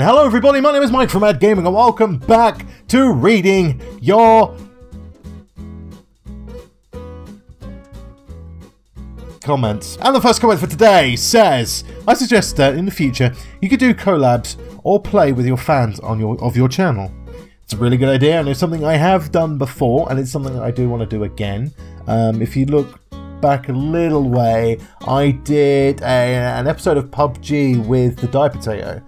Hello everybody, my name is Mike from m.a.d Gaming and welcome back to reading your comments. And the first comment for today says, I suggest that in the future you could do collabs or play with your fans on your channel. It's a really good idea and it's something I have done before and it's something that I do want to do again. If you look back a little way, I did an episode of PUBG with the Dye Potato.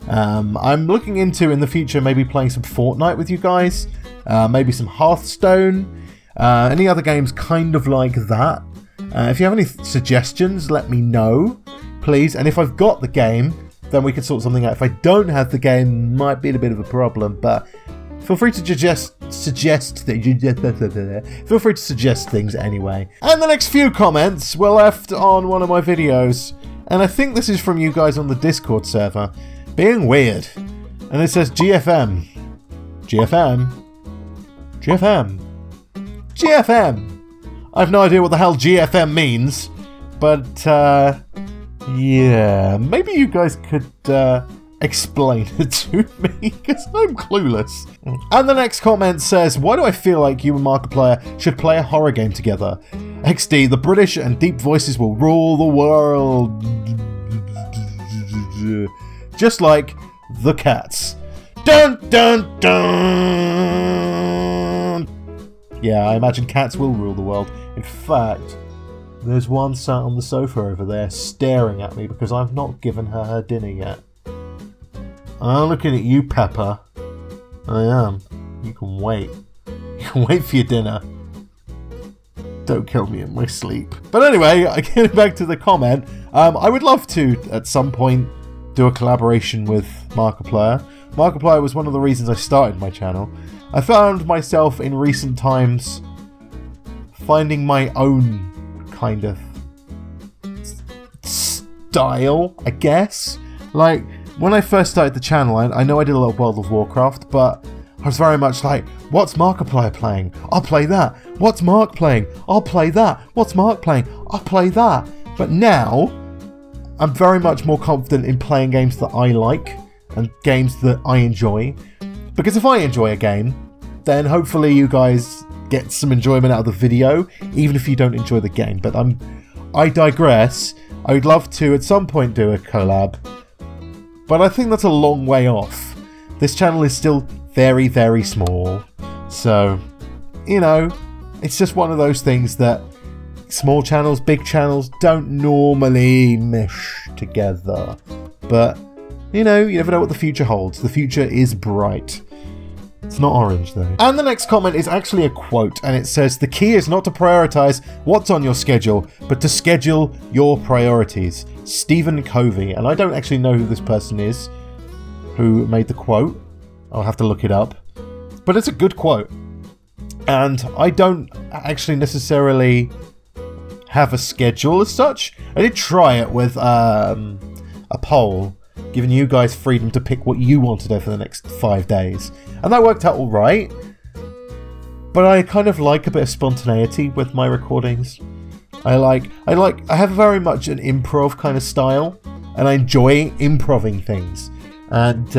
I'm looking into in the future maybe playing some Fortnite with you guys, maybe some Hearthstone, any other games kind of like that. If you have any suggestions, let me know, please. And if I've got the game, then we can sort something out. If I don't have the game, might be a bit of a problem, but feel free to suggest things anyway. And the next few comments were left on one of my videos, and I think this is from you guys on the Discord server. Being weird. And it says GFM. GFM. GFM. GFM. I have no idea what the hell GFM means, but yeah, maybe you guys could explain it to me, because I'm clueless. And the next comment says, why do I feel like you and Markiplier should play a horror game together? XD, the British and deep voices will rule the world. Just like the cats. Dun dun dun! Yeah, I imagine cats will rule the world. In fact, there's one sat on the sofa over there staring at me because I've not given her her dinner yet. I'm looking at you, Pepper. I am. You can wait. You can wait for your dinner. Don't kill me in my sleep. But anyway, getting back to the comment, I would love to, at some point, do a collaboration with Markiplier. Markiplier was one of the reasons I started my channel. I found myself in recent times finding my own kind of style, I guess. Like, when I first started the channel, I know I did a lot of World of Warcraft, but I was very much like, what's Markiplier playing? I'll play that. What's Mark playing? I'll play that. What's Mark playing? I'll play that. But now, I'm very much more confident in playing games that I like and games that I enjoy. Because if I enjoy a game, then hopefully you guys get some enjoyment out of the video, even if you don't enjoy the game. But I digress. I would love to at some point do a collab, but I think that's a long way off. This channel is still very, very small. So, you know, it's just one of those things that small channels, big channels don't normally mesh together. But, you know, you never know what the future holds. The future is bright. It's not orange, though. And the next comment is actually a quote, and it says, the key is not to prioritize what's on your schedule, but to schedule your priorities. Stephen Covey. And I don't actually know who this person is who made the quote. I'll have to look it up. But it's a good quote. And I don't actually necessarily have a schedule as such. I did try it with a poll, giving you guys freedom to pick what you want to do for the next 5 days, and that worked out all right. But I kind of like a bit of spontaneity with my recordings. I have very much an improv kind of style, and I enjoy improving things. And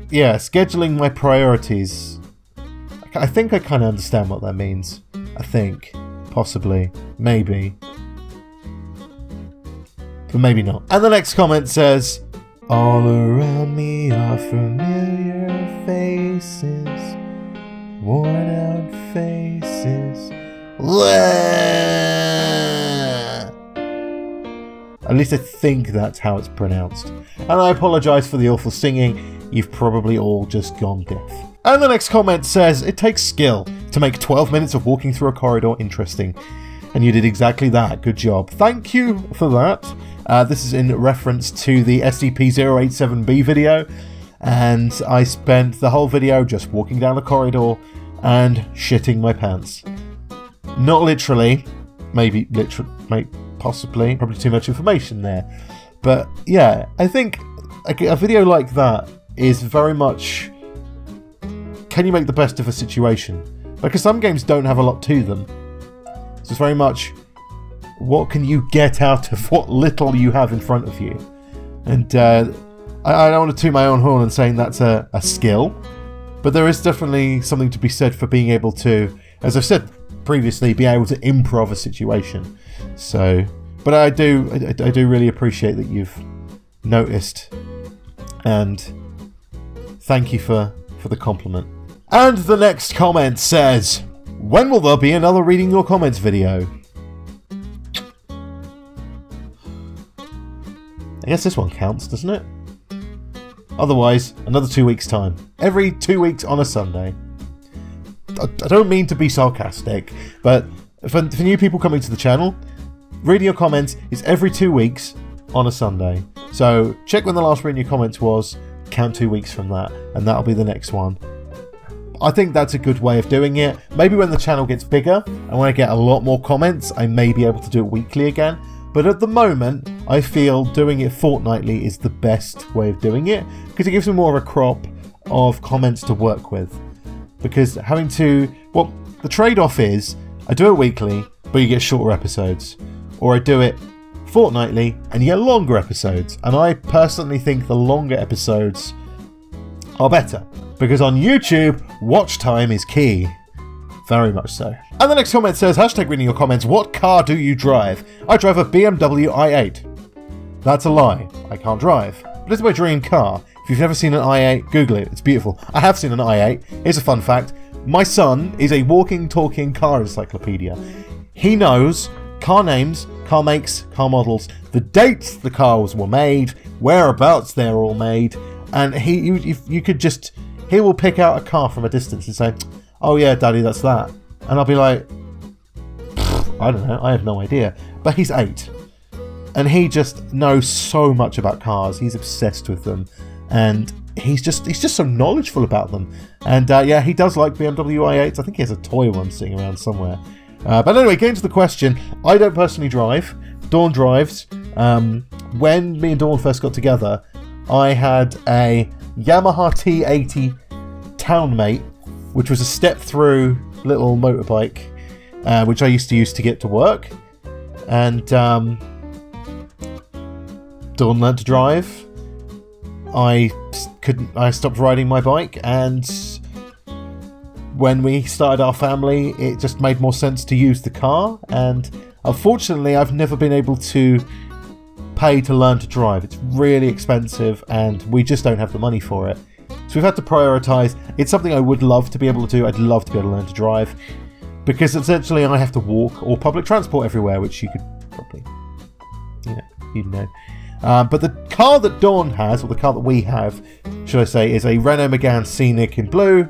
yeah, scheduling my priorities. I think I kind of understand what that means. I think. Possibly. Maybe. But maybe not. And the next comment says, all around me are familiar faces, worn out faces. At least I think that's how it's pronounced. And I apologise for the awful singing. You've probably all just gone deaf. And the next comment says, it takes skill to make 12 minutes of walking through a corridor interesting. And you did exactly that. Good job. Thank you for that. This is in reference to the SCP-087B video. And I spent the whole video just walking down the corridor and shitting my pants. Not literally. Maybe literally. Possibly. Probably too much information there. But yeah, I think a video like that is very much, can you make the best of a situation? Because some games don't have a lot to them. So it's very much, what can you get out of what little you have in front of you? And I don't want to toot my own horn and saying that's a skill, but there is definitely something to be said for being able to, as I've said previously, be able to improv a situation. So, but I do really appreciate that you've noticed, and thank you for the compliment. And the next comment says, when will there be another reading your comments video? I guess this one counts, doesn't it? Otherwise, another 2 weeks' time. Every 2 weeks on a Sunday. I don't mean to be sarcastic, but for new people coming to the channel, reading your comments is every 2 weeks on a Sunday. So check when the last reading your comments was, count 2 weeks from that, and that'll be the next one. I think that's a good way of doing it. Maybe when the channel gets bigger and when I get a lot more comments, I may be able to do it weekly again. But at the moment, I feel doing it fortnightly is the best way of doing it, because it gives me more of a crop of comments to work with. Because having to, well, the trade-off is I do it weekly, but you get shorter episodes, or I do it fortnightly and you get longer episodes. And I personally think the longer episodes are better, because on YouTube, watch time is key. Very much so. And the next comment says, hashtag reading your comments, what car do you drive? I drive a BMW i8. That's a lie. I can't drive. But it's my dream car. If you've never seen an i8, Google it. It's beautiful. I have seen an i8. Here's a fun fact. My son is a walking, talking car encyclopedia. He knows car names, car makes, car models, the dates the cars were made, whereabouts they're all made, and he will pick out a car from a distance and say, oh yeah, Daddy, that's that. And I'll be like, I don't know, I have no idea. But he's 8. And he just knows so much about cars. He's obsessed with them. And he's just so knowledgeable about them. And yeah, he does like BMW i8s. I think he has a toy one sitting around somewhere. But anyway, getting to the question, I don't personally drive. Dawn drives. When me and Dawn first got together, I had a Yamaha T80 Townmate, which was a step-through little motorbike, which I used to use to get to work. And Dawn learned to drive. I stopped riding my bike, and when we started our family, it just made more sense to use the car. And unfortunately, I've never been able to pay to learn to drive. It's really expensive, and we just don't have the money for it. So we've had to prioritise. It's something I would love to be able to do. I'd love to be able to learn to drive, because essentially I have to walk or public transport everywhere, which you could probably, you'd know. But the car that Dawn has, or the car that we have, should I say, is a Renault Megane Scenic in blue.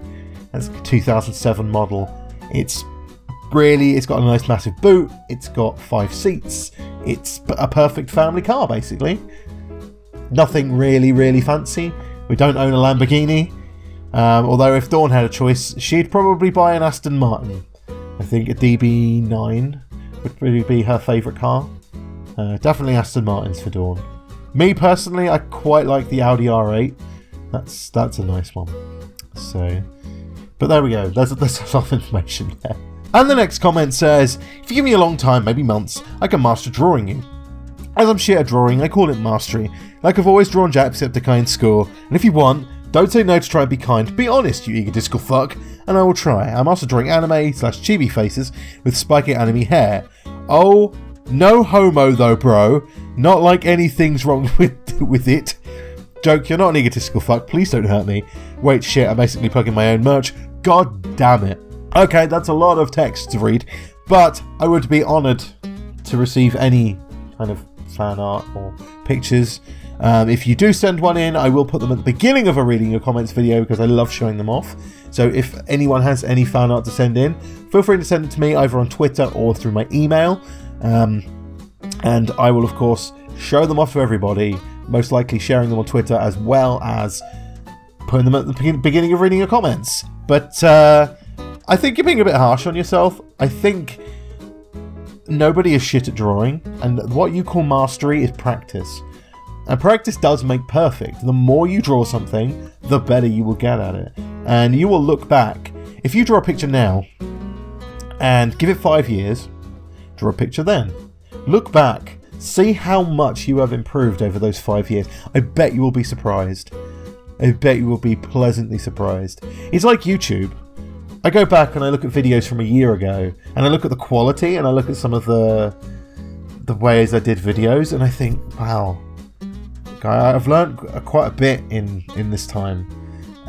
It's a 2007 model. It's got a nice massive boot. It's got 5 seats. It's a perfect family car, basically. Nothing really, really fancy. We don't own a Lamborghini, although if Dawn had a choice, she'd probably buy an Aston Martin. I think a DB9 would really be her favourite car. Definitely Aston Martins for Dawn. Me personally, I quite like the Audi R8. That's a nice one. So, but there we go. There's a lot of information there. And the next comment says, if you give me a long time, maybe months, I can master drawing you. As I'm shit at drawing, I call it mastery. Like I've always drawn Jacksepticeye in school, and if you want, don't say no to try and be kind. Be honest, you egotistical fuck, and I will try. I'm also drawing anime/chibi faces with spiky anime hair. Oh, no homo though, bro. Not like anything's wrong with it. Joke, you're not an egotistical fuck. Please don't hurt me. Wait, shit, I'm basically plugging my own merch. God damn it. Okay, that's a lot of text to read, but I would be honoured to receive any kind of fan art or pictures. If you do send one in, I will put them at the beginning of a reading your comments video, because I love showing them off. So if anyone has any fan art to send in, feel free to send it to me either on Twitter or through my email. And I will, of course, show them off to everybody, most likely sharing them on Twitter as well as putting them at the beginning of reading your comments. But I think you're being a bit harsh on yourself. I think nobody is shit at drawing, and what you call mastery is practice. And practice does make perfect. The more you draw something, the better you will get at it. And you will look back. If you draw a picture now and give it 5 years, draw a picture then. Look back, See how much you have improved over those 5 years. I bet you will be surprised. I bet you will be pleasantly surprised. It's like YouTube. I go back and I look at videos from a year ago, and I look at the quality, and I look at some of the ways I did videos, and I think, wow, I've learned quite a bit in this time,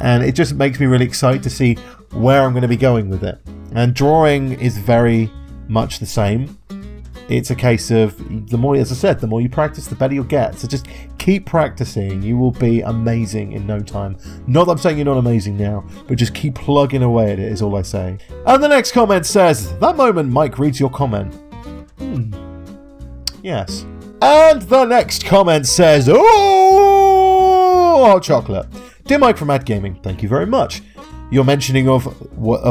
and it just makes me really excited to see where I'm going to be going with it. And drawing is very much the same. It's a case of, the more, as I said, the more you practice, the better you'll get. So just keep practicing. You will be amazing in no time. Not that I'm saying you're not amazing now, but just keep plugging away at it is all I say. And the next comment says, that moment Mike reads your comment. Yes. And the next comment says, oh, hot chocolate. Dear Mike from m.a.d Gaming, thank you very much. Your mentioning of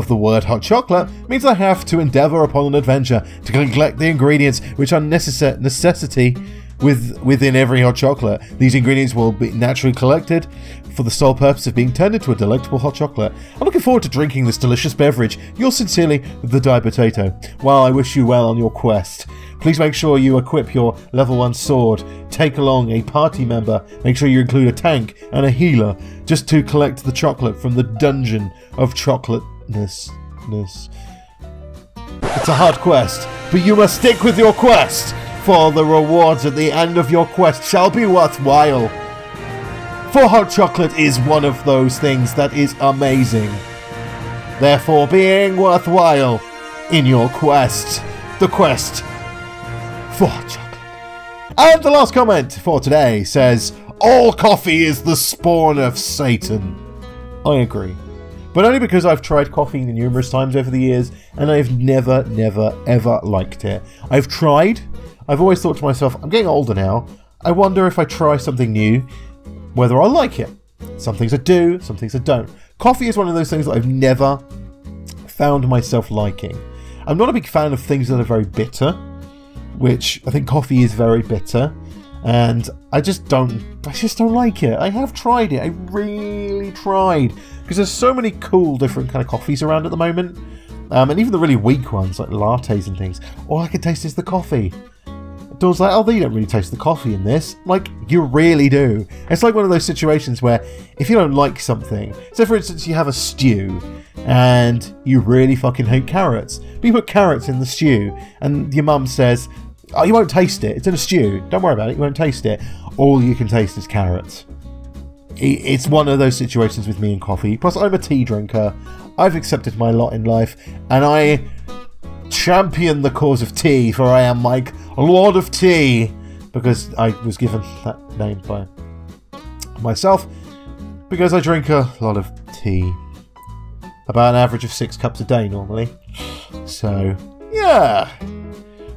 the word hot chocolate means I have to endeavour upon an adventure to collect the ingredients which are necessity within every hot chocolate. These ingredients will be naturally collected for the sole purpose of being turned into a delectable hot chocolate. I'm looking forward to drinking this delicious beverage. Yours sincerely, the Dye Potato. While I wish you well on your quest, please make sure you equip your level 1 sword, take along a party member, make sure you include a tank and a healer, just to collect the chocolate from the dungeon of chocolateness. It's a hard quest, but you must stick with your quest, for the rewards at the end of your quest shall be worthwhile. For hot chocolate is one of those things that is amazing, therefore being worthwhile in your quest. The quest for hot chocolate. And the last comment for today says, all coffee is the spawn of Satan. I agree. But only because I've tried coffee numerous times over the years, and I've never, ever liked it. I've tried. I've always thought to myself, I'm getting older now. I wonder if I try something new, whether I like it. Some things I do, some things I don't. Coffee is one of those things that I've never found myself liking. I'm not a big fan of things that are very bitter, which I think coffee is very bitter, and I just don't like it. I have tried it. I really tried, because there's so many cool different kind of coffees around at the moment, and even the really weak ones like lattes and things. All I can taste is the coffee. Dawn's like, oh, you don't really taste the coffee in this. Like, you really do. It's like one of those situations where if you don't like something, so for instance you have a stew and you really fucking hate carrots, but you put carrots in the stew and your mum says, oh, you won't taste it, it's in a stew, don't worry about it, you won't taste it. All you can taste is carrots. It's one of those situations with me and coffee. Plus I'm a tea drinker. I've accepted my lot in life, and I champion the cause of tea, for I am Mike, Lord of Tea, because I was given that name by myself, because I drink a lot of tea. About an average of 6 cups a day normally. So, yeah.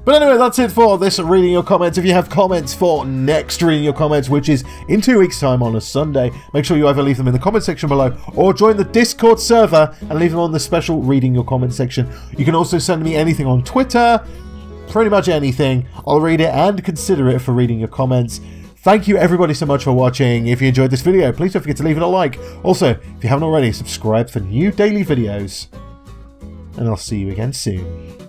But anyway, that's it for this Reading Your Comments. If you have comments for next Reading Your Comments, which is in 2 weeks' time on a Sunday, make sure you either leave them in the comment section below or join the Discord server and leave them on the special Reading Your Comments section. You can also send me anything on Twitter, pretty much anything. I'll read it and consider it for reading your comments. Thank you everybody so much for watching. If you enjoyed this video, please don't forget to leave it a like. Also, if you haven't already, subscribe for new daily videos. And I'll see you again soon.